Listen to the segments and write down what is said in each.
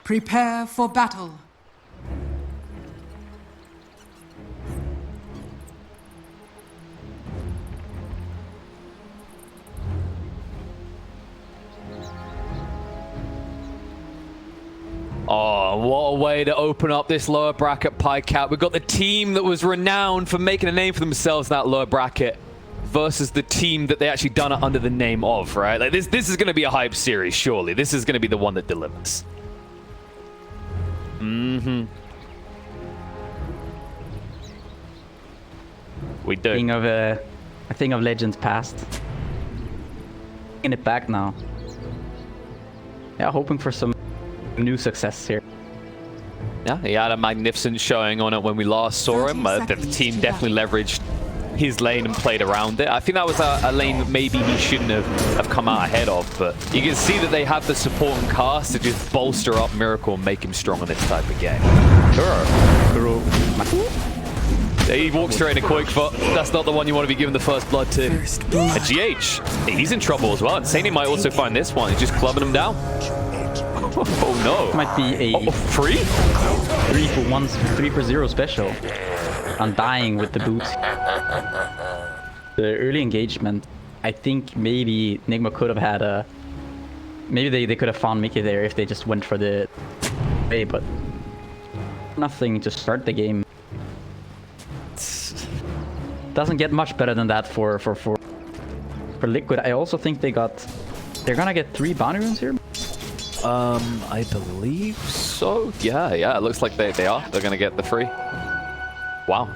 Prepare for battle. Oh, what a way to open up this lower bracket pie cap. We've got the team that was renowned for making a name for themselves in that lower bracket versus the team that they actually done it under the name of, right? Like this is going to be a hype series, surely. This is going to be the one that delivers. We do. A thing of legends past. Taking it back now. Yeah, hoping for some new success here. Yeah, he had a magnificent showing on it when we last saw him. The team definitely leveraged his lane and played around it. I think that was a lane that maybe he shouldn't have come out ahead of, but you can see that they have the support and cast to just bolster up Miracle and make him strong on this type of game. He walks straight into Quick Foot. That's not the one you want to be giving the first blood to. And GH, he's in trouble as well. Insane might also find this one. He's just clubbing him down. Oh no. Might be a free? 3 for 0 special. Undying with the boots. The early engagement, I think maybe Nigma could have had a... Maybe they could have found Mickey there if they just went for the way, but nothing to start the game. Doesn't get much better than that for Liquid. I also think they're gonna get 3 bounty runes here. I believe so. Yeah, it looks like they are. They're gonna get the 3. Wow.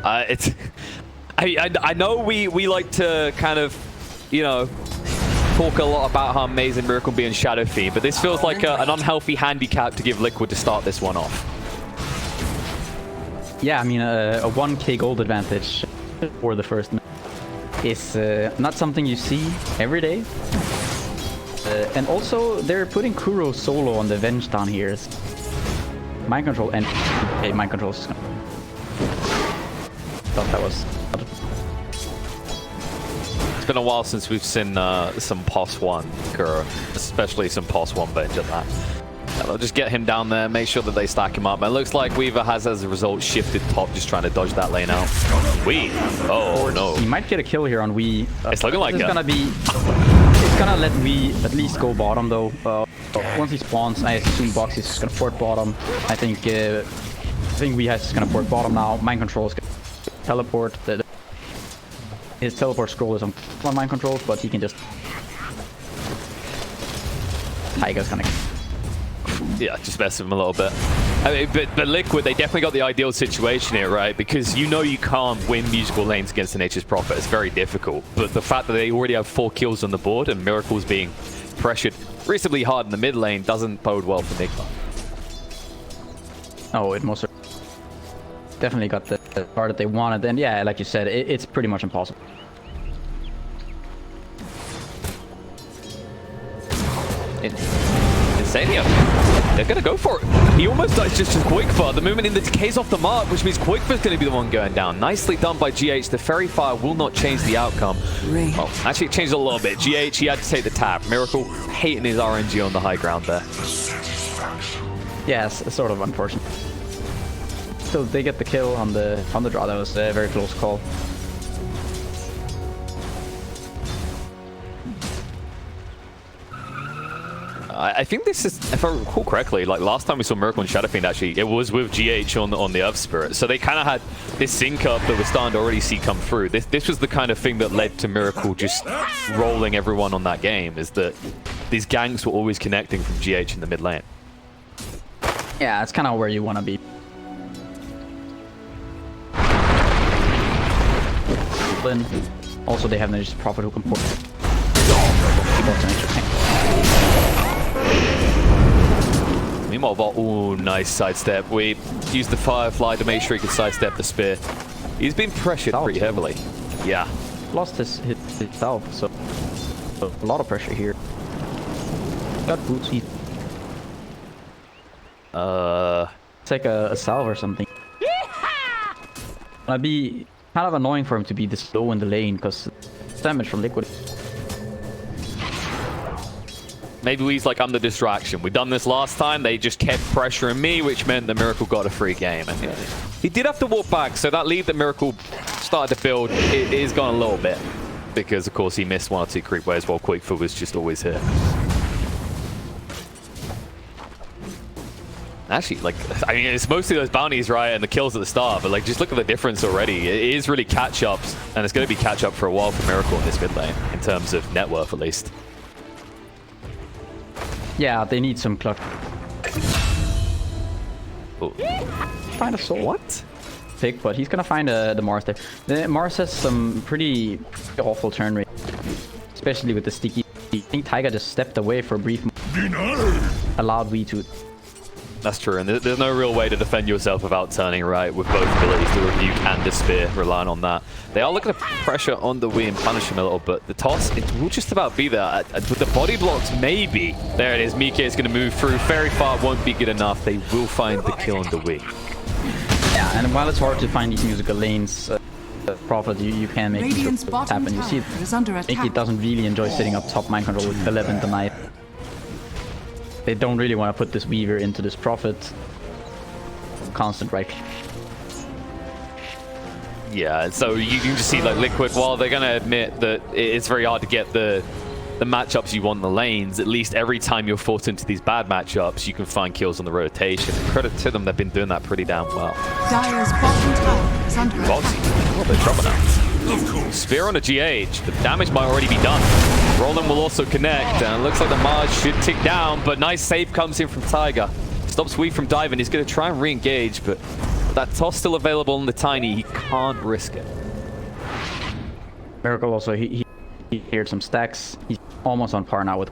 I know we like to kind of, you know, talk a lot about how amazing Miracle be in Shadow Fiend, but this feels like an unhealthy handicap to give Liquid to start this one off. Yeah, I mean, a 1k gold advantage for the first match is not something you see every day. And also, they're putting Kuro solo on the Venge down here. Mind control and... Okay, mind control is gonna... Thought that was... It's been a while since we've seen some POS 1 Kuro, especially some POS 1 Venge at that. They'll just get him down there, make sure that they stack him up. And it looks like Weaver has, as a result, shifted top, just trying to dodge that lane out. Oh no. He might get a kill here on Wii. It's looking like it. It's gonna let Wii at least go bottom, though. Once he spawns, I assume Box is gonna port bottom. I think Wii has gonna port bottom now. Mind control is gonna teleport. His teleport scroll is on mind controls, but he can just... Tiger's gonna... Yeah, just mess with him a little bit. I mean, but Liquid, they definitely got the ideal situation here, right? Because you know you can't win musical lanes against the Nature's Prophet. It's very difficult. But the fact that they already have 4 kills on the board and Miracle's being pressured reasonably hard in the mid lane doesn't bode well for Nigma. Oh, it most definitely got the part that they wanted. And yeah, like you said, it's pretty much impossible. Insania, they're gonna go for it. He almost dies just as Quickfire. The movement in the decay's off the mark, which means Quickfire's gonna be the one going down. Nicely done by GH. The Fairy Fire will not change the outcome. Well, actually it changed a little bit. GH, he had to take the tap. Miracle hating his RNG on the high ground there. Yeah, it's sort of unfortunate. Still, they get the kill on the draw. That was a very close call. I think this is, if I recall correctly, like last time we saw Miracle and Shadow Fiend, actually, it was with GH on the Earth Spirit. So they kind of had this sync up that we're starting to already see come through. This was the kind of thing that led to Miracle just rolling everyone on that game, is that these ganks were always connecting from GH in the mid lane. Yeah, it's kind of where you want to be. Also, they have Nature's Prophet who can port. Meanwhile, oh, nice sidestep. We used the Firefly to make sure he could sidestep the spear. He's been pressured pretty heavily. Yeah. Lost his itself, so a lot of pressure here. Got boots. It's like a salve or something. It'd be kind of annoying for him to be this low in the lane because damage from Liquid. Maybe he's like, I'm the distraction. We've done this last time. They just kept pressuring me, which meant that Miracle got a free game. And he did have to walk back, so that lead that Miracle started to build is gone a little bit. Because, of course, he missed 1 or 2 creep waves while Quickfoot was just always here. Actually, like, I mean, it's mostly those bounties, right, and the kills at the start, but, like, just look at the difference already. It is really catch-ups, and it's going to be catch-up for a while for Miracle in this mid lane, in terms of net worth, at least. Yeah, they need some clutch. Ooh. Find a soul. What? Pick, but he's gonna find the Mars there. The Mars has some pretty awful turn rate, especially with the sticky. I think Tiger just stepped away for a brief moment. Allowed we to. That's true, and there's no real way to defend yourself without turning right with both abilities, the Rebuke and the Spear, relying on that. They are looking to pressure on the Wii and punish him a little, but the toss, it will just about be there. With the body blocks, maybe. There it is, Mike is going to move through very far, won't be good enough. They will find the kill on the Wii. Yeah, and while it's hard to find these musical lanes, Prophet, you can make it happen. You see, Mickey doesn't really enjoy sitting up top mind control with 11 tonight. They don't really want to put this Weaver into this Prophet. Constant right. Yeah, so you can just see like Liquid, while they're going to admit that it's very hard to get the matchups you want in the lanes, at least every time you're forced into these bad matchups, you can find kills on the rotation. And credit to them, they've been doing that pretty damn well. Dire's bottom tower is under attack. A little bit of trouble now. Spear on a GH. The damage might already be done. Roland will also connect, and it looks like the Mars should tick down, but nice save comes in from Tiger. Stops Wii from diving. He's going to try and re-engage, but that toss still available on the Tiny. He can't risk it. Miracle also, he cleared some stacks. He's almost on par now with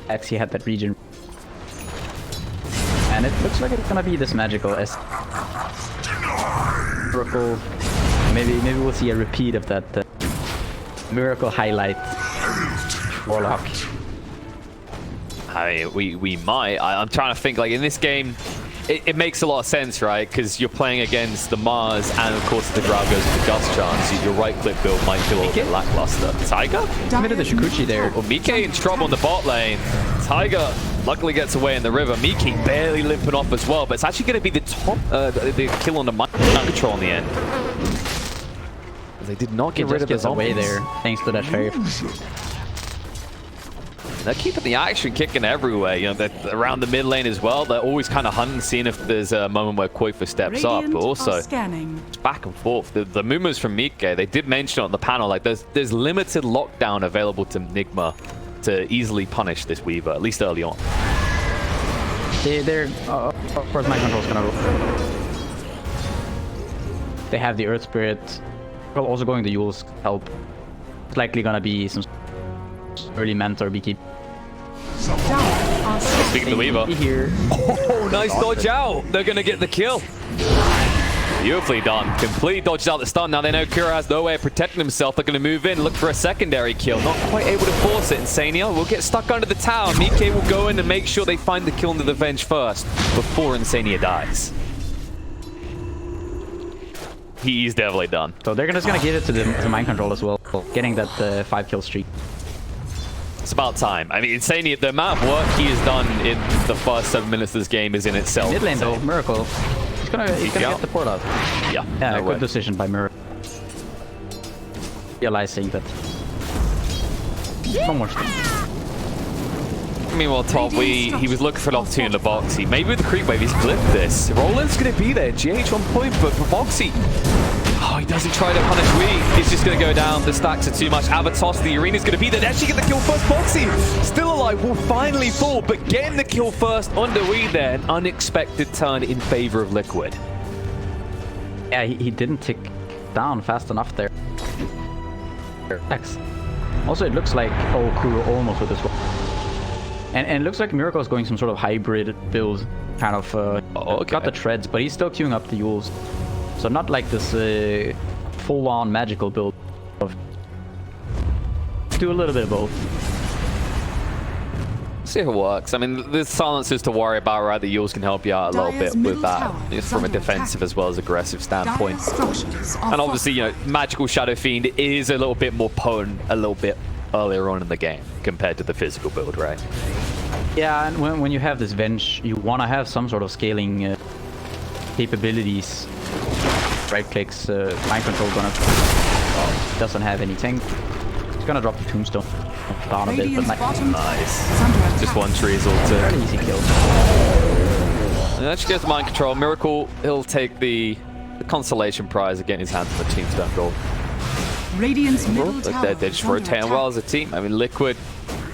X. He had that region. And it looks like it's gonna be this magical S. Miracle. Maybe we'll see a repeat of that Miracle highlight. Warlock. I mean, we might. I'm trying to think, like, in this game, it makes a lot of sense, right? Because you're playing against the Mars and, of course, the Grau goes with the Gust chance. Your right-click build might feel a little bit lackluster. Tiger? Committed the Shukuchi there. Well, Mike in trouble on the bot lane. Tiger luckily gets away in the river. Mike barely limping off as well, but it's actually going to be the top, the kill on the mind control in the end. They did not get rid of the away there, thanks to that fairy. They're keeping the action kicking everywhere. You know, they're around the mid lane as well. They're always kind of hunting, seeing if there's a moment where Koifa steps up. But also, it's back and forth. The movements from Mike, they did mention on the panel, like there's limited lockdown available to Nigma to easily punish this Weaver, at least early on. They're of course, my control's gonna. They have the Earth Spirit. Well, also going to Yule's help. It's likely gonna be some early mentor beekeep. Speaking of the Weaver. Here. Oh, nice dodge out. They're going to get the kill. Beautifully done. Complete dodges out the stun. Now they know Kura has no way of protecting himself. They're going to move in, look for a secondary kill. Not quite able to force it. Insania will get stuck under the tower. Mike will go in and make sure they find the kill into the Venge first before Insania dies. He's definitely done. So they're just going to give it to mind control as well. Getting that 5-kill streak. It's about time. I mean, Insania, the amount of work he has done in the first 7 minutes of this game is in itself. Mid lane though, Miracle. He's gonna get the port out. Yeah, no good decision by Miracle. Realizing that. One more streak. Meanwhile, top, he was looking for an opportunity in the Boxy. Maybe with the creep wave, he's flipped this. Roland's going to be there. GH on point, but for Boxy, oh, he doesn't try to punish Wii. He's just going to go down. The stacks are too much. Avatos, the arena's going to be there. They actually get the kill first. Boxy, still alive, will finally fall, but getting the kill first under Wii there. An unexpected turn in favor of Liquid. Yeah, he didn't tick down fast enough there. X. Also, it looks like Kuro almost with this one. And it looks like Miracle is going some sort of hybrid build, kind of got the treads, but he's still queuing up the Yules. So not like this full-on magical build. Do a little bit of both. See if it works. I mean, there's silencers to worry about, right? The Yules can help you out a little bit with that, just from a defensive as well as aggressive standpoint. And obviously, you know, Magical Shadow Fiend is a little bit more potent, a little bit earlier on in the game compared to the physical build, right? Yeah, and when you have this Venge, you want to have some sort of scaling capabilities. Right clicks, mind control doesn't have any tank. It's gonna drop the tombstone down a bit, but nice. Just one tree's all too. Very easy kill. And that just gets mind control. Miracle, he'll take the consolation prize of getting his hands on the tombstone gold. Radiant's middle tower They're just rotating well as a team. I mean, Liquid,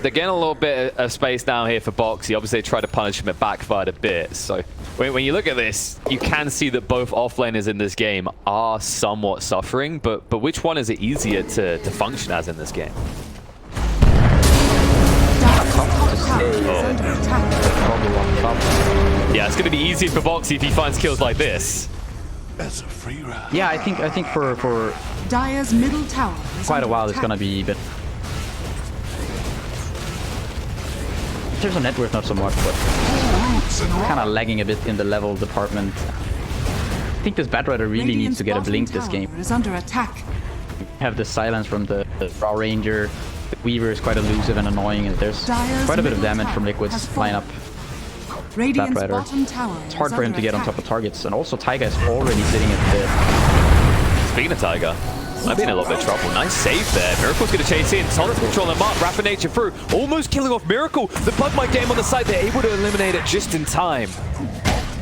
they're getting a little bit of space down here for Boxy. Obviously, they tried to punish him. It backfired a bit. So when you look at this, you can see that both offlaners in this game are somewhat suffering. But which one is it easier to function as in this game? Yeah, it's going to be easier for Boxy if he finds kills like this. As a free round. Yeah, I think for Dire's middle tower quite a while it's gonna be, but in terms of net worth, not so much, but kind of lagging a bit in the level department. I think this Batrider really needs to get a blink this game. is under attack. Have the silence from the Raw Ranger. The Weaver is quite elusive and annoying, and there's quite a bit of damage from Liquid's lineup. Radiant's Batrider. bottom tower It's hard is for him under to get on attack. top of targets, and also Taiga is already sitting at Speaking of Tiger, might be in a little bit of trouble. Nice save there. Miracle's going to chase in. Solid control and mark. Rapid Nature through. Almost killing off Miracle. The Bug might get him on the side. They're able to eliminate it just in time.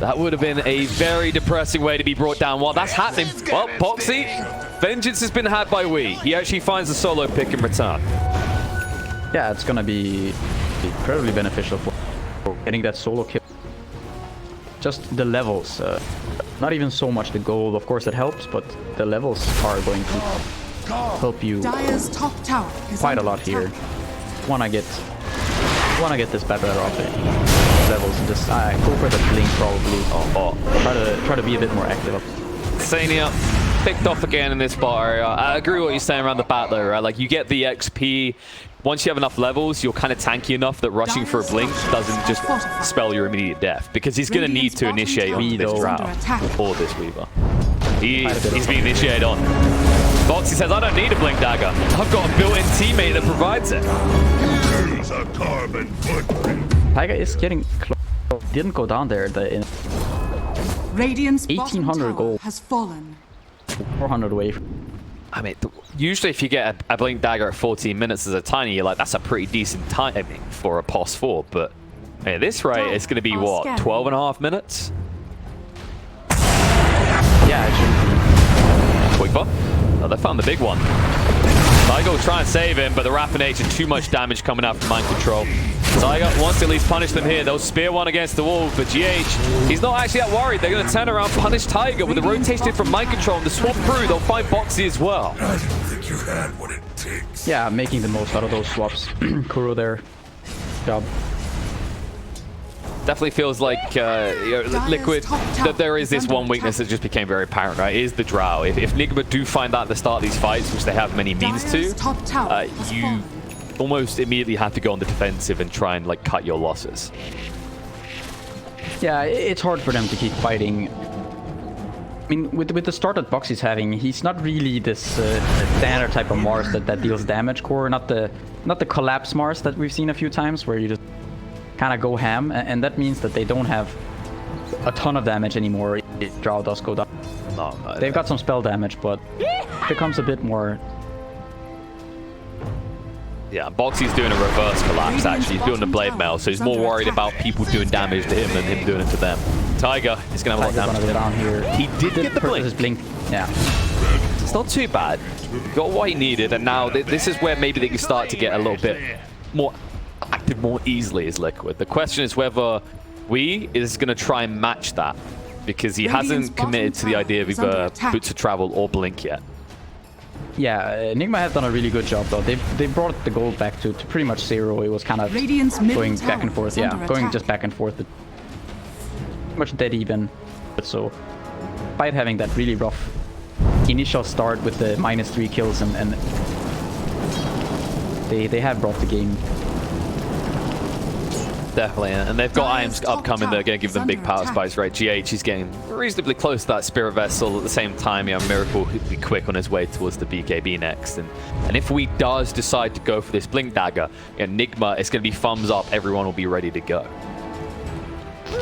That would have been a very depressing way to be brought down. While that's happening, well, Boxy, vengeance has been had by We. He actually finds a solo pick in return. Yeah, it's gonna be incredibly beneficial for getting that solo kill. Just the levels, not even so much the gold. Of course, it helps, but the levels are going to help you Dire's top tower is quite a under lot attack. here. Wanna get this Batrider off the levels and just go for the blink probably. Try to be a bit more active. Sania picked off again in this bar area. I agree with what you're saying around the bat though, right? Like you get the XP. Once you have enough levels, you're kind of tanky enough that rushing for a blink doesn't just spell your immediate death, because he's going to need to initiate onto this Drow or this Weaver. He's being initiated on. Boxy says, I don't need a blink dagger. I've got a built-in teammate that provides it. Here's a carbon footprint. Taiga is getting close. Didn't go down there. Radiant's 1800 bottom tower gold. has fallen. 400 away. I mean, usually if you get a blink dagger at 14 minutes as a tiny, you're like, that's a pretty decent timing for a POS 4. But at this rate, it's going to be, what, 12 and a half minutes? Yeah, it should be. Quick bomb. Oh, they found the big one. Tiger will try and save him, but the Rapid Nature, too much damage coming out from mind control. Tiger wants to at least punish them here. They'll spear one against the wall, but GH, he's not actually that worried. They're going to turn around, punish Tiger with the rotation from mind control, and the swap through, they'll find Boxy as well. I don't think you had what it takes. Yeah, making the most out of those swaps. Kuro there. Job. Definitely feels like Liquid, that there is this one weakness that just became very apparent, right? Is the Drow. If Nigma do find that at the start of these fights, which they have many means to, you almost immediately have to go on the defensive and try and like cut your losses. Yeah, it's hard for them to keep fighting. I mean, with the start that Boxy's having, he's not really this standard type of Mars that deals damage core, not the collapse Mars that we've seen a few times, where you just kind of go ham, and that means that they don't have a ton of damage anymore if Drow does go down. No, They've got some spell damage, but it becomes a bit more... Yeah, Boxy's doing a reverse collapse, actually. He's doing the blade mail, so he's more worried about people doing damage to him than him doing it to them. Tiger is going to have a lot of damage. Down here. He did get the blink. Yeah. It's not too bad. Got what he needed, and now this is where maybe they can start to get a little bit more active more easily as Liquid. The question is whether We is going to try and match that, because he hasn't committed to the idea of either Boots of Travel or Blink yet. Yeah, Nigma have done a really good job though. They brought the gold back to pretty much zero. It was kind of going back and forth. Yeah, going just back and forth. Pretty much dead even. But so, despite having that really rough initial start with the -3 kills, and they have brought the game Definitely, and they've got Dire's items top upcoming that are going to give them tower big is power under spikes, right? GH is getting reasonably close to that Spirit Vessel. At the same time, you know, Miracle will be quick on his way towards the BKB next. And if we does decide to go for this Blink Dagger, you know, Nigma, it's going to be thumbs up. Everyone will be ready to go.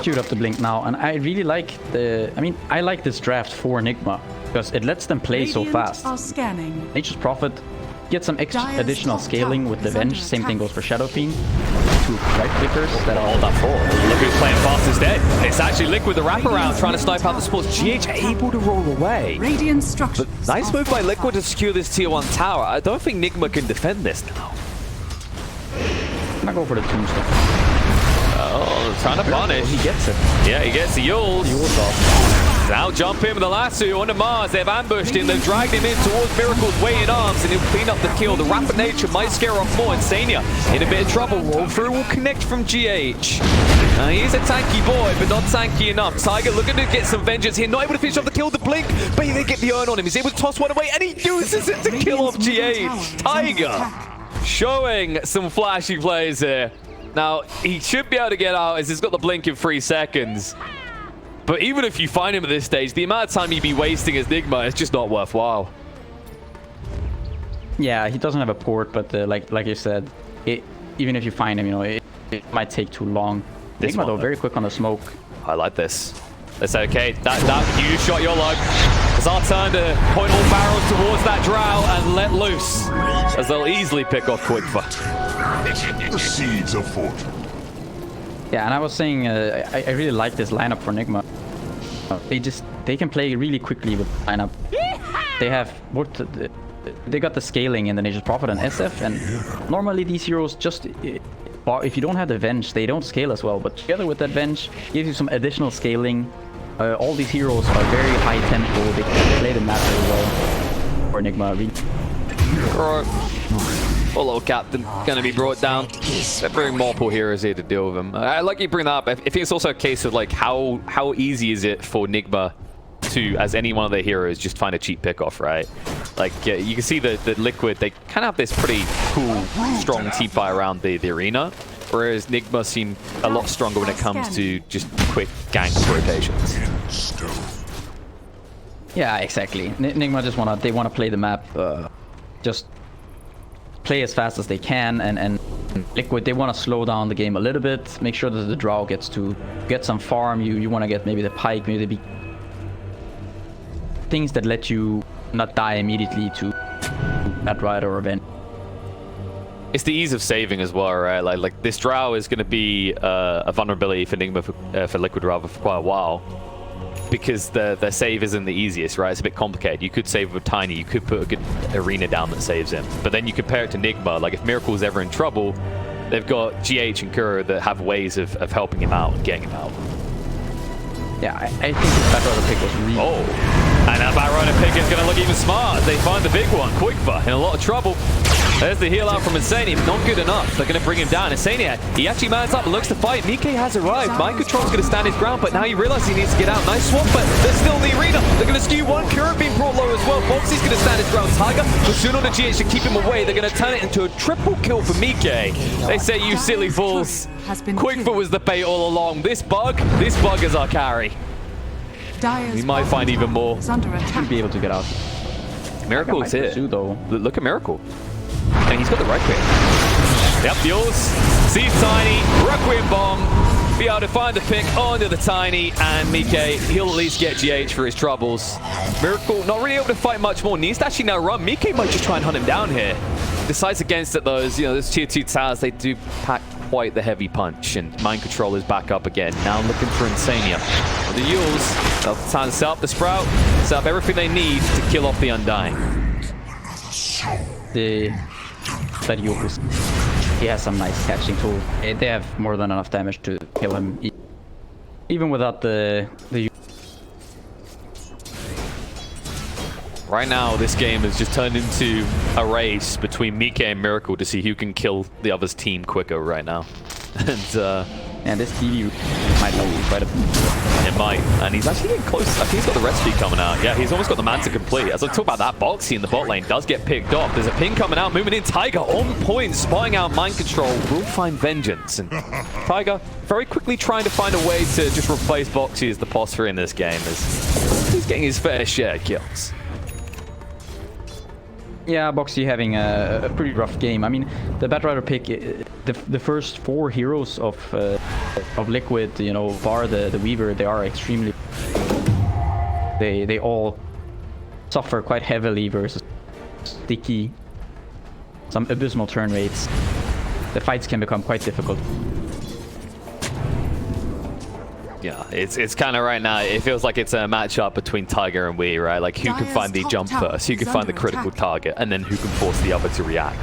Shoot up the Blink now, and I really like the... I mean, I like this draft for Nigma, because it lets them play so Radiant fast. are scanning. Nature's Prophet, get some extra Dire's additional top scaling tower with the is under Venge. Same thing attack. goes for Shadow Fiend. 2 right clickers that are... Hold that forward. Look who's playing fastest dead. It's actually Liquid the wraparound trying to snipe out the sports. GH able to roll away. Radiant structures. Nice are move by Liquid to fortified. secure this tier 1 tower. I don't think Nigma can defend this now. I'm gonna go for the Tombstone. Oh, trying to punish. He gets it. Yeah, he gets the Yules. Yules off. Now jump in with the lasso onto Mars. They've ambushed him. They've dragged him in towards Miracle's waiting arms, and he'll clean up the kill. The rapid nature might scare off more. Insania in a bit of trouble. Roll through will connect from GH. He's a tanky boy, but not tanky enough. Tiger looking to get some vengeance here. Not able to finish off the kill. The blink, but they get the urn on him. He's able to toss one away, and he uses it to kill off GH. Tiger showing some flashy plays here. Now, he should be able to get out as he's got the blink in 3 seconds. But even if you find him at this stage, the amount of time you'd be wasting as Nigma is just not worthwhile. Yeah, he doesn't have a port, but like you said, even if you find him, you know, it might take too long. This Nigma, one, though, though. very quick on the smoke. I like this. It's okay. That you shot your luck. It's our turn to point all barrels towards that drow and let loose, as they'll easily pick off Quickfire. The seeds of fortune. Yeah, and I was saying, I really like this lineup for Nigma. They can play really quickly with the lineup. They have they got the scaling in the Nature's Prophet and SF, and normally these heroes just if you don't have the Venge, they don't scale as well. But together with that Venge, gives you some additional scaling. All these heroes are very high tempo. They can play the map very well for Nigma. Poor little captain gonna be brought down. They're bringing multiple heroes here to deal with him. I like you bring that up. I think it's also a case of like how easy is it for Nigma to, as any one of their heroes, just find a cheap pick-off, right? Like you can see that Liquid, they kind of have this pretty cool, strong team fight around the arena, whereas Nigma seem a lot stronger when it comes to just quick gank rotations. Yeah, exactly. Nigma just wanna play the map, just play as fast as they can, and Liquid, they want to slow down the game a little bit, make sure that the drow gets to get some farm. You want to get maybe the pike, maybe the things that let you not die immediately to that rider or event. It's the ease of saving as well, right? Like this drow is going to be a vulnerability for Nigma for Liquid rather for quite a while, because their save isn't the easiest, right? It's a bit complicated. You could save with Tiny, you could put a good arena down that saves him. But then you compare it to Nigma, like if Miracle's ever in trouble, they've got GH and Kura that have ways of helping him out and getting him out. Yeah, I think this Batrider pick was really... Oh, and that Batrider pick is going to look even smart. They find the big one, Quickfire, in a lot of trouble. There's the heal out from Insania, not good enough. They're going to bring him down. Insania, he actually mans up and looks to fight. Mike has arrived. Mind Control's going to stand his ground, but now he realizes he needs to get out. Nice swap, but they're still in the arena. They're going to skew one. Kura being brought low as well. Bo3's going to stand his ground. Tiger, but soon on the GH to keep him away. They're going to turn it into a triple kill for Mike. They say, you silly fools. Quickfire was the bait all along. This bug is our carry. We might find even more. Should be able to get out. Miracle's here. Pursue, though. Look at Miracle. And he's got the right pick. Yep, yours. Sees Tiny. Requiem Bomb. Be able to find the pick onto the Tiny. And Mike, he'll at least get GH for his troubles. Miracle not really able to fight much more. Needs to actually now run. Mike might just try and hunt him down here. Decides against it, those, you know, those tier 2 towers, they do pack quite the heavy punch. And Mind Control is back up again. Now looking for Insania. With the Yules, they'll time to set up the Sprout. Set up everything they need to kill off the Undying. That Yules, he has some nice catching tool. They have more than enough damage to kill him, even without the Right now, this game has just turned into a race between Mike and Miracle to see who can kill the other's team quicker right now. And this TV might help you quite a bit. It might, and he's actually getting close. I think he's got the recipe coming out. Yeah, he's almost got the man to complete. As I talk about that, Bo3 in the bot lane does get picked off. There's a ping coming out, moving in. Tiger on point, spotting out mind control. Will find vengeance, and Tiger very quickly trying to find a way to just replace Bo3 as the poster in this game, as he's getting his fair share of kills. Yeah, Bo3 having a pretty rough game. I mean, the Batrider pick, the first 4 heroes of Liquid, you know, bar the Weaver, they are extremely... They all suffer quite heavily versus sticky, some abysmal turn rates. The fights can become quite difficult. Yeah, it's kind of right now, it feels like it's a matchup between Tiger and Wii, right? Like, who can find the jump first, who can find the critical target, and then who can force the other to react.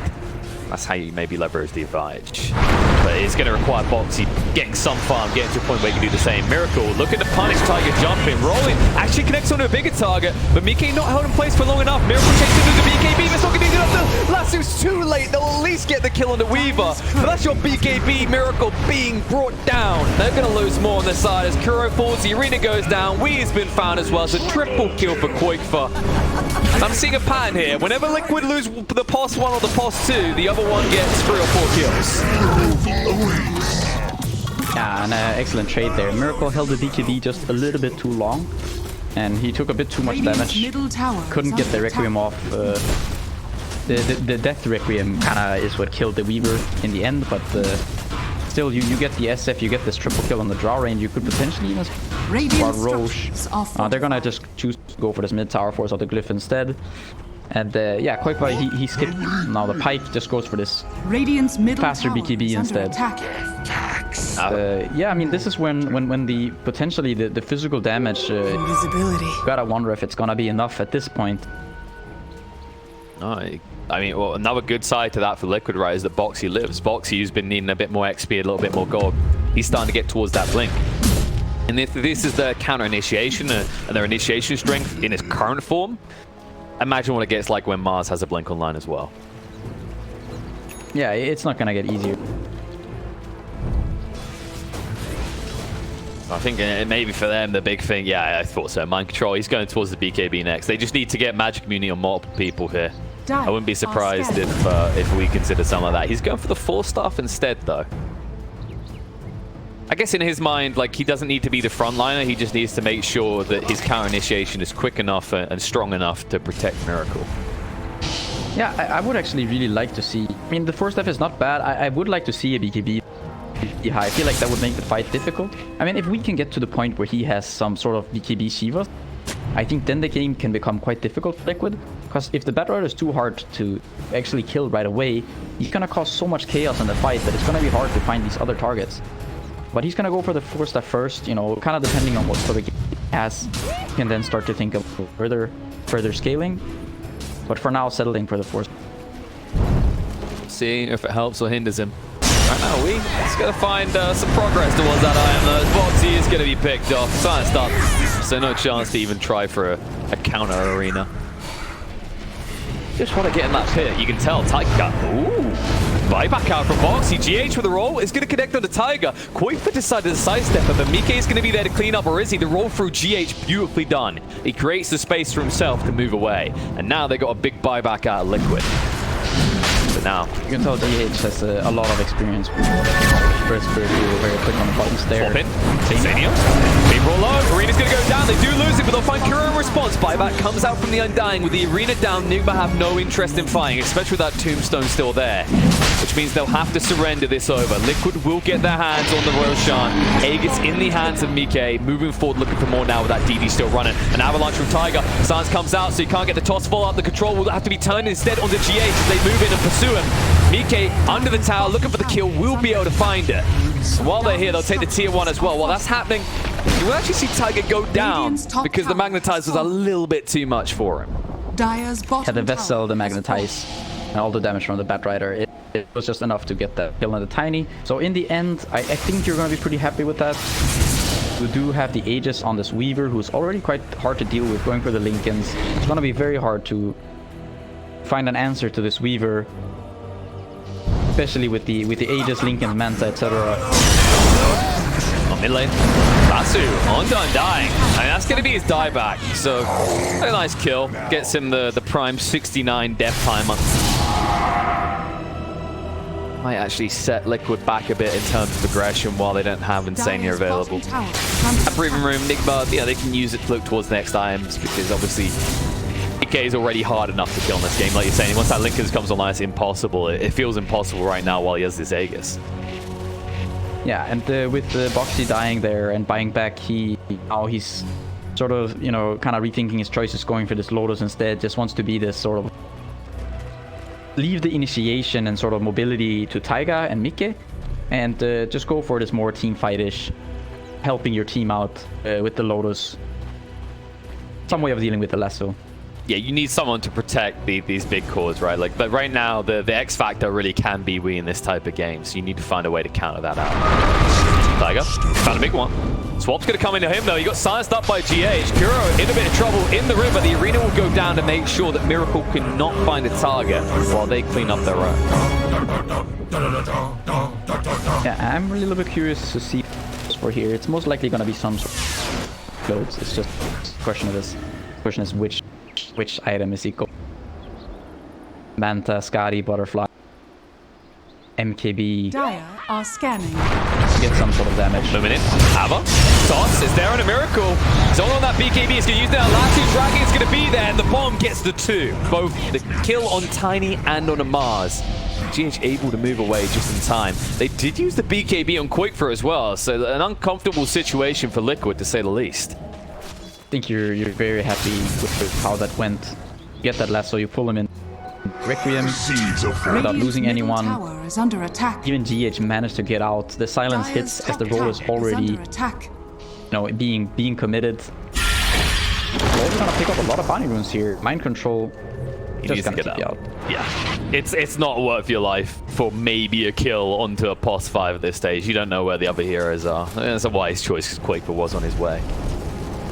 That's how you maybe leverage the advantage. But it's going to require Bo3 getting some farm, getting to a point where he can do the same. Miracle looking to punish Tiger, jumping, rolling, actually connects onto a bigger target, but Mike not held in place for long enough. Miracle chases into the BKB, but it's not going to be enough. Lasso's too late. They'll at least get the kill on the Weaver. But that's your BKB. Miracle being brought down. They're going to lose more on their side as Kuro falls. The arena goes down. Wii has been found as well. It's a triple kill for Koikfa. And I'm seeing a pattern here. Whenever Liquid lose the POS 1 or the POS 2, the other one gets 3 or 4 kills. Yeah, an excellent trade there. Miracle held the BKB just a little bit too long, and he took a bit too much damage. Couldn't get the Requiem off. The Death Requiem kind of is what killed the Weaver in the end, but still, you get the SF, you get this triple kill on the draw range. You could potentially even spot Roche. They're gonna just choose to go for this mid tower force or the Glyph instead. And yeah, Koikfa, he skipped. Now the Pike just goes for this faster BKB instead. Yeah, I mean, this is when the potentially the physical damage, gotta wonder if it's gonna be enough at this point. I mean, well, another good side to that for Liquid, right, is that Bo3 lives. Bo3 who's been needing a bit more XP, a little bit more gold. He's starting to get towards that blink. And if this is their counter initiation and their initiation strength in its current form, imagine what it gets like when Mars has a blink online as well. Yeah, it's not gonna get easier. I think maybe for them, the big thing, yeah, I thought so. Mind control, he's going towards the BKB next. They just need to get magic immunity on multiple people here. I wouldn't be surprised if we consider some of that. He's going for the 4 staff instead, though. I guess in his mind, like, he doesn't need to be the frontliner. He just needs to make sure that his counter initiation is quick enough and strong enough to protect Miracle. Yeah, I would actually really like to see... I mean, the 4 staff is not bad. I would like to see a BKB high. I feel like that would make the fight difficult. I mean, if we can get to the point where he has some sort of BKB Shiva, I think then the game can become quite difficult for Liquid. Because if the Batrider is too hard to actually kill right away, he's gonna cause so much chaos in the fight that it's gonna be hard to find these other targets. But he's gonna go for the 4 staff first, you know, kind of depending on what sort of game he has. He can then start to think of further scaling. But for now, settling for the 4 staff. See if it helps or hinders him. Right now, we just gotta find some progress towards that item. Bo3 is gonna be picked off. Science stuff. So no chance to even try for a counter arena. Just want to get in that pit. You can tell Tiger. Ooh. Buyback out from Bo3. GH with the roll is going to connect on the Tiger. Koikfa decided to sidestep it, but Mike is going to be there to clean up, or is he? The roll through GH, beautifully done. He creates the space for himself to move away. And now they got a big buyback out of Liquid. But now, you can tell GH has a lot of experience. First very quick on the buttons there. Swap in. Sanium. Big roll low. Arena's going to go down. They do lose it, but they'll find Kuro in response. Buyback comes out from the Undying. With the arena down, Nigma have no interest in fighting, especially with that tombstone still there. Which means they'll have to surrender this over. Liquid will get their hands on the Roshan. Aegis in the hands of Mike. Moving forward, looking for more now with that DD still running. An avalanche from Tiger. Silence comes out, so he can't get the toss fall out. The control will have to be turned instead onto GH as they move in and pursue him. Mike under the tower, looking for the kill, will be able to find it. So while they're here, they'll take the tier 1 as well. While that's happening, you will actually see Tiger go down because the Magnetize was a little bit too much for him. Yeah, the Vessel, the Magnetize, and all the damage from the Batrider, it was just enough to get that kill on the Tiny. So in the end, I think you're going to be pretty happy with that. We do have the Aegis on this Weaver, who's already quite hard to deal with, going for the Lincolns. It's going to be very hard to find an answer to this Weaver, especially with the Aegis, Lincoln, Manta, etc. On mid lane. Lasso on Undying. And that's going to be his dieback. So, a nice kill. Gets him the prime 69 death timer. Might actually set Liquid back a bit in terms of aggression while they don't have Insania available. At Breathing Room, Nigma, yeah, they can use it to look towards the next items because obviously DK is already hard enough to kill in this game. Like you're saying, once that Linkers comes online, it's impossible. It feels impossible right now while he has this Aegis. Yeah, and with the Bo3 dying there and buying back, he's sort of, you know, kind of rethinking his choices, going for this Lotus instead. Just wants to be this sort of leave the initiation and sort of mobility to Taiga and Mike, and just go for this more team fight-ish, helping your team out with the Lotus. Some way of dealing with the lasso. Yeah, you need someone to protect these big cores, right? Like, but right now, the X factor really can be we in this type of game, so you need to find a way to counter that out. Tiger found a big one. Swap's going to come into him, though. He got silenced up by GH. Kuro in a bit of trouble in the river. The arena will go down to make sure that Miracle cannot find a target while they clean up their own. Yeah, I'm a little bit curious to see for here. It's most likely going to be some sort of clothes. It's just a question of this. The question is which item is he going? Manta, Skadi, Butterfly, MKB. Dire are scanning. Get some sort of damage. Luminant, Ava, Toss is there in a Miracle. He's all on that BKB. He's going to use that. Latu Dragon is going to be there, and the bomb gets the two. Both the kill on Tiny and on a Mars. GH able to move away just in time. They did use the BKB on Quickfire as well, so an uncomfortable situation for Liquid, to say the least. I think you're very happy with how that went. You get that lasso, you pull him in Requiem without losing anyone. Tower is under attack. Even GH managed to get out. The silence hits as the roll is already, you know, being committed. We're also gonna pick up a lot of bounty runes here. Mind control. Just gonna keep you out. Yeah, it's not worth your life for maybe a kill onto a POS 5 at this stage. You don't know where the other heroes are. It's a wise choice because Quaker was on his way.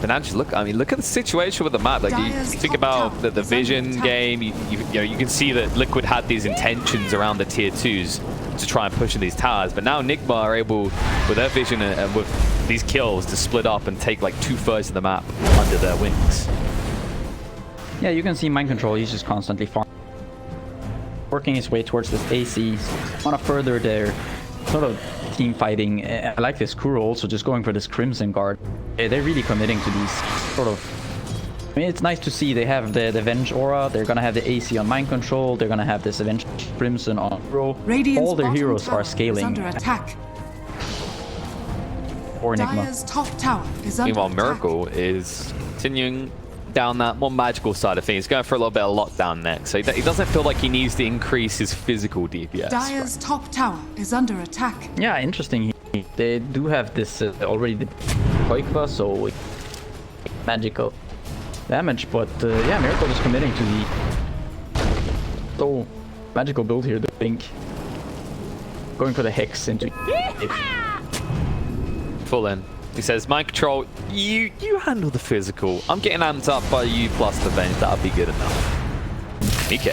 But actually, look at the situation with the map. Like you think about the Vision game, you know, you can see that Liquid had these intentions around the tier 2s to try and push in these towers. But now Nigma are able, with their Vision and with these kills, to split up and take like 2/3 of the map under their wings. Yeah, you can see Mind Control. He's just constantly farming, working his way towards this AC. Want to further their sort of team fighting. I like this Kuro also just going for this Crimson Guard. They're really committing to these sort of... I mean, it's nice to see they have the Venge Aura. They're going to have the AC on Mind Control. They're going to have this Avenge Crimson on Kuro. All their heroes are scaling. Under attack. Or Nigma. Dire's top tower is under Meanwhile, attack. Miracle is continuing down that more magical side of things. He's going for a little bit of lockdown next. So he doesn't feel like he needs to increase his physical DPS. Dire's top tower is under attack. Yeah, interesting. They do have this already the Koikva, so magical damage, but yeah, Miracle is committing to the so magical build here. The Pink going for the Hex into Full in. He says, Mind Control, you handle the physical. I'm getting amped up by you plus the Venge. That'll be good enough. Mike,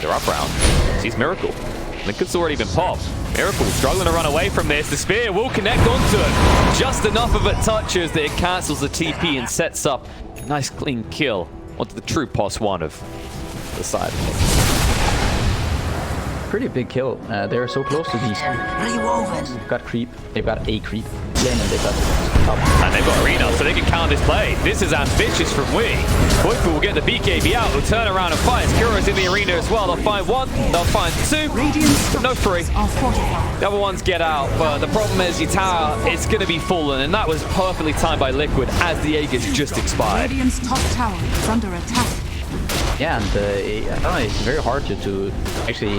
they're up round. Sees Miracle. Lincoln's already been popped. Miracle struggling to run away from this. The spear will connect onto it. Just enough of it touches that it cancels the TP and sets up a nice clean kill onto the true POS 1 of the side. pretty big kill. They're so close to these. They've got creep. They've got a creep. Lane and they've got top. And they've got arena, so they can counter this play. This is ambitious from Wii. Koifu will get the BKB out. He'll turn around and fight. Kuro's in the arena as well. They'll find one. They'll find two. No three. The other ones get out, but the problem is your tower, it's going to be fallen, and that was perfectly timed by Liquid as the Aegis just expired. Radiant's top tower is under attack. Yeah, and I don't know, it's very hard to actually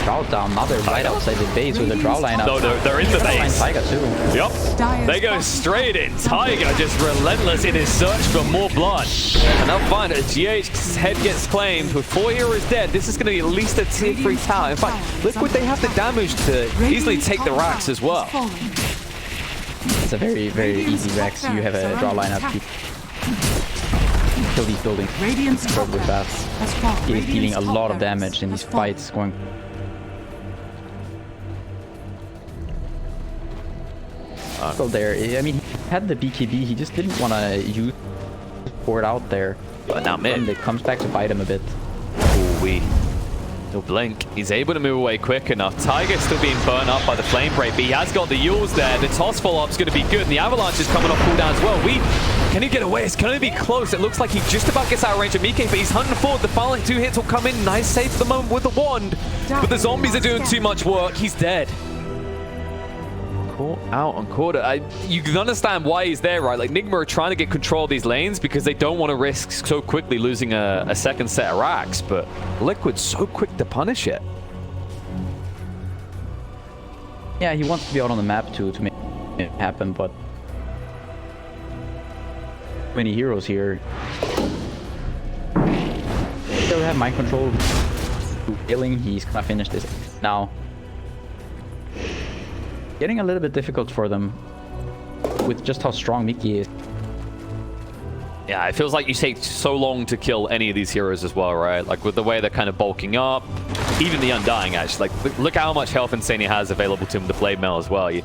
draw down. Now they're right outside the base with the draw line up. No, they're in the base. Tiger too. Yep. They go straight in. Tiger just relentless in his search for more blood. And they'll find it. GH's head gets claimed. With 4 heroes dead, this is going to be at least a tier 3 tower. In fact, Liquid, they have the damage to easily take the racks as well. It's a very, very easy Rex. You have a draw line up. Kill these buildings. Work with that. He is dealing a lot of damage in these fights. difficult there. I mean, he had the BKB. He just didn't want to use port out there. But now mid. And it comes back to bite him a bit. Ooh-wee. He'll blink. He's able to move away quick enough. Tiger's still being burnt up by the flame break, but he has got the Yules there. The toss follow-up's going to be good, and the avalanche is coming off cooldown as well. Can he get away? It's going to be close. It looks like he just about gets out of range of Mike, but he's hunting forward. The final 2 hits will come in. Nice save for the moment with the wand, but the zombies are doing too much work. He's dead. Caught out on quarter. You can understand why he's there, right? Like, Nigma are trying to get control of these lanes because they don't want to risk so quickly losing a second set of racks, but Liquid's so quick to punish it. Yeah, he wants to be out on the map to make it happen, but many heroes here. Still have mind control. Killing, he's gonna finish this now. Getting a little bit difficult for them with just how strong Mickey is. Yeah, it feels like you take so long to kill any of these heroes as well, right? Like with the way they're kind of bulking up, even the Undying actually. Like look how much health Insania has available to him, the Blade Mail as well. You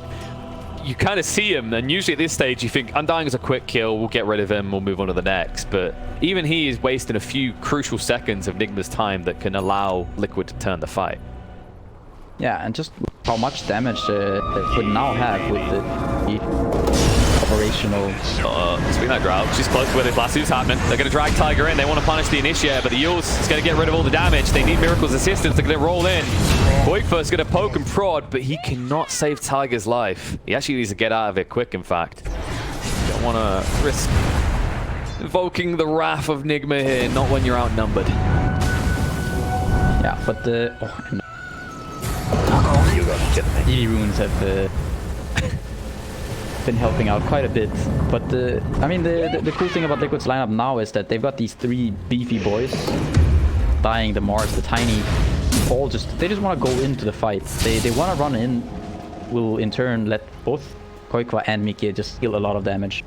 kind of see him, and usually at this stage you think Undying is a quick kill, we'll get rid of him, we'll move on to the next. But even he is wasting a few crucial seconds of Nigma's time that can allow Liquid to turn the fight. Yeah, and just how much damage Liquid now have with the operational. Swing that drought. She's close to where this last two's happening. They're going to drag Tiger in. They want to punish the Initiator, but the Yules is going to get rid of all the damage. They need Miracle's assistance. They're going to roll in. Boikfa is going to poke and prod, but he cannot save Tiger's life. He actually needs to get out of it quick, in fact. Don't want to risk invoking the wrath of Nigma here, not when you're outnumbered. Yeah, but the... ED runes have been helping out quite a bit, but I mean the cool thing about Liquid's lineup now is that they've got these 3 beefy boys, Dying, the Mars, the Tiny, all they just want to go into the fight. They want to run in, will in turn let both Koikwa and Miki just deal a lot of damage.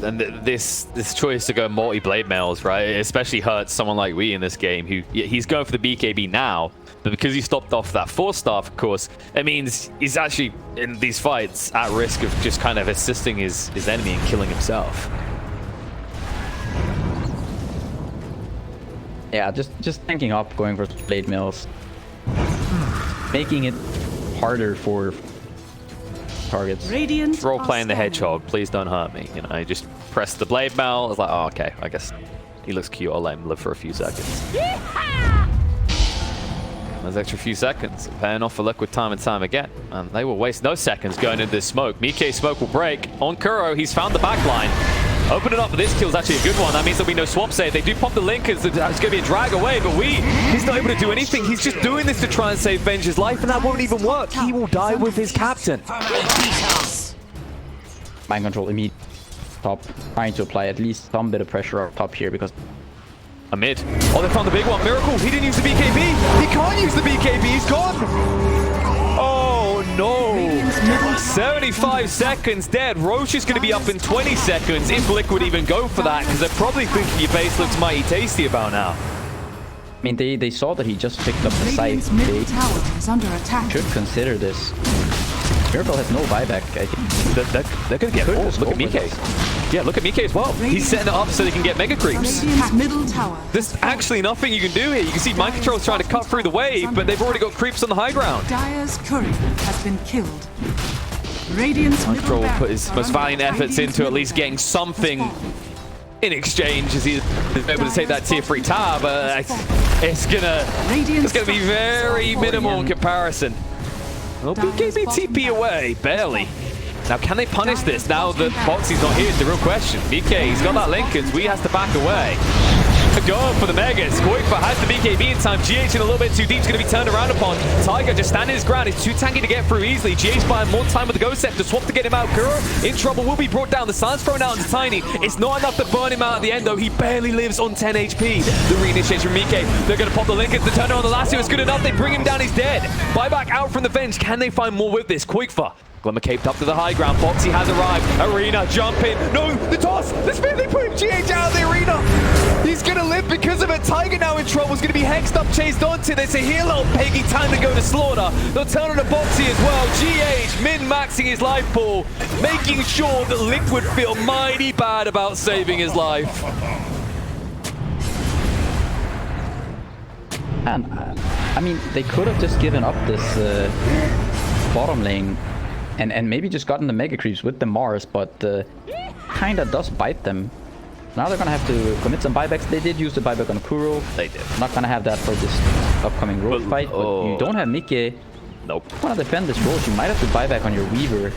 And this choice to go multi-blade mails, right, it especially hurts someone like we in this game, who he's going for the BKB now, but because he stopped off that 4-star, of course, it means he's actually in these fights at risk of just kind of assisting his enemy and killing himself. Yeah, just tanking up, going for blade mills, making it harder for targets. Role playing the hedgehog, please don't hurt me. You know, I just press the blade mail. I was like, oh, okay, I guess he looks cute. I'll let him live for a few seconds. Those extra few seconds paying off for Liquid time and time again, and they will waste no seconds going into this smoke. Mike's smoke will break on Kuro. He's found the back line. Opening up for this kill is actually a good one. That means there'll be no swap save. They do pop the linkers. It's going to be a drag away, but he's not able to do anything. He's just doing this to try and save Venge's life, and that won't even work. He will die with his captain. Mind control immediate top, trying to apply at least some bit of pressure up top here because a mid. Oh, they found the big one. Miracle. He didn't use the BKB. He can't use the BKB. He's gone. Oh, no. 75 seconds dead. Roche is going to be up in 20 seconds if Liquid even go for that, because they're probably thinking your base looks mighty tasty about now. I mean, they saw that he just picked up the scythe. Middle tower is under attack. Should consider this. Miracle has no buyback, I think. They're going to get more. Look at Mike. Yeah, look at Mike as well. He's setting it up so they can get mega creeps. Middle tower. There's actually nothing you can do here. You can see Mind Control's trying to cut through the wave, but they've already got creeps on the high ground. Dire's courier has been killed. Radiant's Mind Control will put his barracks most are valiant under efforts into at least getting something in exchange as he's able to take that tier 3 tower, but it's gonna be very minimal in comparison. Well, BKB TP away, barely. Now, can they punish this now that Bo3's not here is the real question. BK, he's got that Linkens. We has to back away. Going for the Megas. Koikfa has the BKB in time. GH in a little bit too deep is going to be turned around upon. Tiger just standing his ground. He's too tanky to get through easily. GH buying more time with the Ghost Set to swap to get him out. Kuro in trouble, will be brought down. The sun's thrown out into Tiny. It's not enough to burn him out at the end, though. He barely lives on 10 HP. The reinitiation from Mike. They're going to pop the Linkens. The turn on the last two is good enough. They bring him down. He's dead. Buyback out from the Venge. Can they find more with this? Koikfa. Glimmer caped up to the high ground. Bo3 has arrived. Arena jumping. No, the toss. The spin. They put GH out of the arena. He's gonna live because of it. Tiger now in trouble. He's gonna be hexed up, chased onto. They say, here, little piggy, time to go to slaughter. They'll turn on the Bo3 as well. GH min-maxing his life pool, making sure that Liquid feel mighty bad about saving his life. And I mean, they could have just given up this bottom lane and maybe just gotten the mega creeps with the Mars, but kinda does bite them. Now they're gonna have to commit some buybacks. They did use the buyback on Kuro. They did. Not gonna have that for this upcoming road fight, but you don't have Mickey. Nope. If you wanna defend this road, you might have to buy back on your Weaver.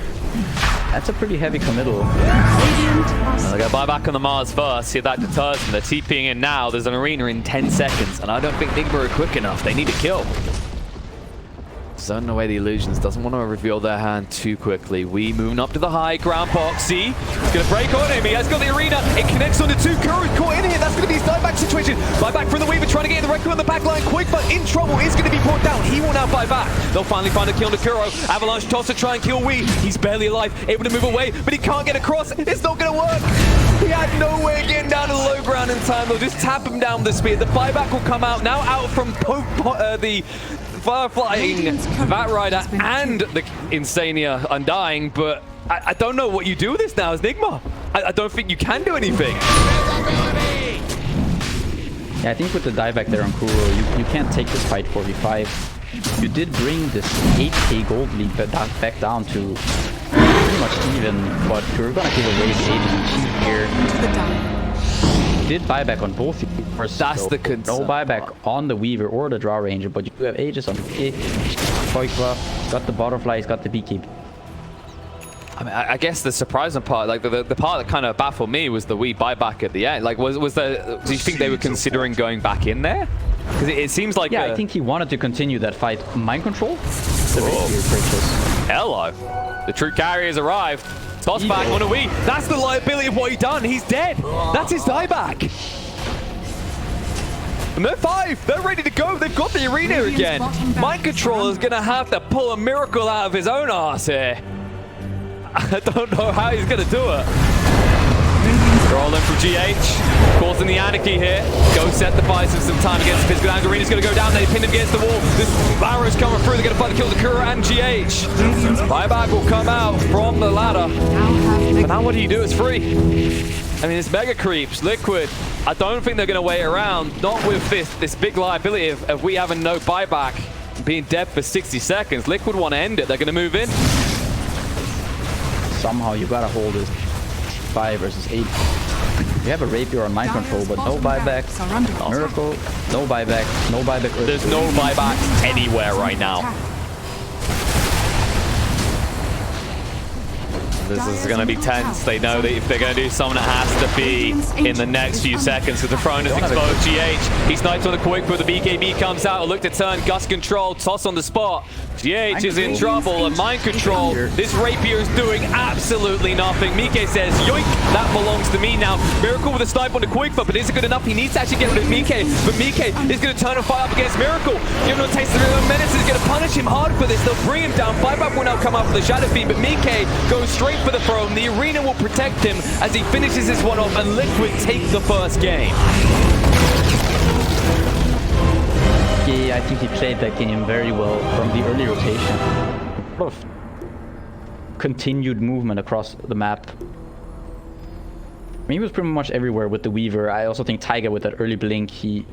That's a pretty heavy committal. They're going to buy back on the Mars first, see if that deters them. They're TPing in now. There's an arena in 10 seconds, and I don't think Nigma are quick enough. They need a kill. Zoning away the illusions, doesn't want to reveal their hand too quickly. We moving up to the high ground. Boxy is going to break on him. He has got the arena. It connects onto two. Kuro's caught in here. That's going to be his dieback situation. Buyback from the Weaver, trying to get in the record on the back line quick, but in trouble. Is going to be brought down. He will now buy back. They'll finally find a kill on Kuro. Avalanche toss to try and kill Wee. He's barely alive, able to move away, but he can't get across. It's not going to work. He had no way of getting down to the low ground in time. They'll just tap him down with the spear. The buyback will come out. Now out from the Fireflying Vat Rider and the Insania Undying, but I don't know what you do with this now as Nigma. I don't think you can do anything. Yeah, I think with the dieback there on Kuro, you can't take this fight 4v5. You did bring this 8k gold lead back down to pretty much even, but you're gonna give away the ADC here. Did buyback on both yours. That's the concern. No buyback on the Weaver or the Draw Ranger, but you do have Aegis on the PK. Koikwa, got the Butterflies, got the BKB. I mean, I guess the surprising part, like the part that kind of baffled me was the wee buyback at the end. Like, was there? Do you think they were considering going back in there? Because it seems like. Yeah, I think he wanted to continue that fight. Mind control. The rapier purchase. Hello, the true carrier has arrived. Toss back on a Wii. That's the liability of what he done. He's dead. That's his dieback. And they're 5. They're ready to go. They've got the arena again. Mind Controller's going to have to pull a miracle out of his own arse here. I don't know how he's going to do it. Rolling from GH, causing the anarchy here. Go buys him some time against the physical angle. Arena's going to go down. They pin him against the wall. This arrow's coming through. They're going to find the kill to Kura and GH. Buyback will come out from the ladder. But now what do you do? It's free. I mean, it's mega creeps. Liquid, I don't think they're going to wait around. Not with this big liability of we having no buyback, being dead for 60 seconds. Liquid want to end it. They're going to move in. Somehow you got to hold this 5 versus 8. You have a rapier on mind control, but no buyback. Miracle, no buyback, no buyback. There's no buyback anywhere right now. This is going to be tense. They know that if they're going to do something, it has to be in the next few seconds. Because the throne is exposed. GH, he snipes on the quick, but the BKB comes out. A look to turn, Gust Control, toss on the spot. GH is in trouble, and Mind Control, this rapier is doing absolutely nothing. Mike says, yoink, that belongs to me now. Miracle with a snipe on the quick foot, but is it good enough? He needs to actually get rid of Mike, but Mike is going to turn and fire up against Miracle. Give him a taste of the menace, is going to punish him hard for this. They'll bring him down. 5-up will now come out for the Shadow Fiend, but Mike goes straight for the throne. The arena will protect him as he finishes this one off, and Liquid take the first game. Yeah, I think he played that game very well from the early rotation. A lot of continued movement across the map. I mean, he was pretty much everywhere with the Weaver. I also think Taiga with that early blink, he